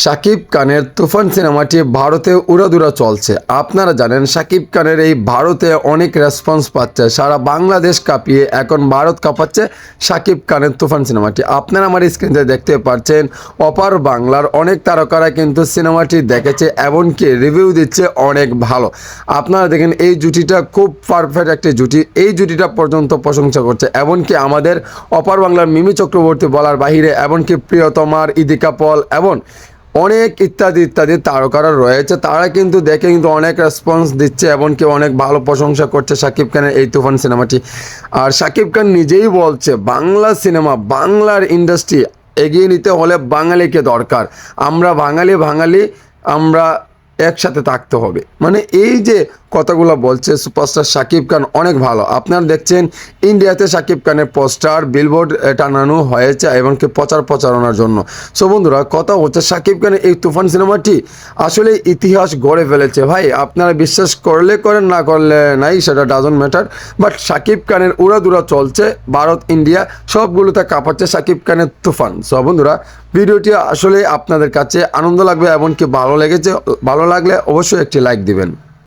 শাকিব খানের তুফান সিনেমাটি ভারতে উড়াদুরা চলছে। আপনারা জানেন শাকিব খানের এই ভারতে অনেক রেসপন্স পাচ্ছে, সারা বাংলাদেশ কাঁপিয়ে এখন ভারত কাঁপাচ্ছে শাকিব খানের তুফান সিনেমাটি। আপনারা আমার স্ক্রিনে দেখতে পাচ্ছেন অপার বাংলার অনেক তারকারা কিন্তু সিনেমাটি দেখেছে, এমনকি রিভিউ দিচ্ছে অনেক ভালো। আপনারা দেখেন এই জুটিটা খুব পারফেক্ট একটি জুটি, এই জুটিটা পর্যন্ত প্রশংসা করছে। এমনকি আমাদের অপার বাংলার মিমি চক্রবর্তী বলার বাহিরে এমনকি প্রিয়তমার ইদিকা পল এবং অনেক ইত্যাদি ইত্যাদি তারকারা রয়েছে, তারা কিন্তু দেখে কিন্তু অনেক রেসপন্স দিচ্ছে, এমনকি অনেক ভালো প্রশংসা করছে শাকিব খানের এই তুফান সিনেমাটি। আর শাকিব খান নিজেই বলছে বাংলা সিনেমা, বাংলার ইন্ডাস্ট্রি এগিয়ে নিতে হলে বাঙালিকে দরকার, আমরা বাঙালি আমরা একসাথে থাকতে হবে। মানে এই যে কথাগুলো বলছে সুপারস্টার শাকিব খান অনেক ভালো। আপনারা দেখছেন ইন্ডিয়াতে শাকিব খানের পোস্টার বিলবোর্ড টানানো হয়েছে এমনকি প্রচারণার জন্য। সো বন্ধুরা, কথা হচ্ছে শাকিব খানের এই তুফান সিনেমাটি আসলে ইতিহাস গড়ে ফেলেছে ভাই। আপনারা বিশ্বাস করলে করেন, না করলে নাই, সেটা ডাজন্ট ম্যাটার। বাট শাকিব খানের উড়াদুরা চলছে, ভারত ইন্ডিয়া সবগুলোতে কাঁপাচ্ছে শাকিব খানের তুফান। সো বন্ধুরা, ভিডিওটি আসলে আপনাদের কাছে আনন্দ লাগবে এমনকি ভালো লেগেছে, ভালো লাগলে অবশ্যই একটি লাইক দিবেন।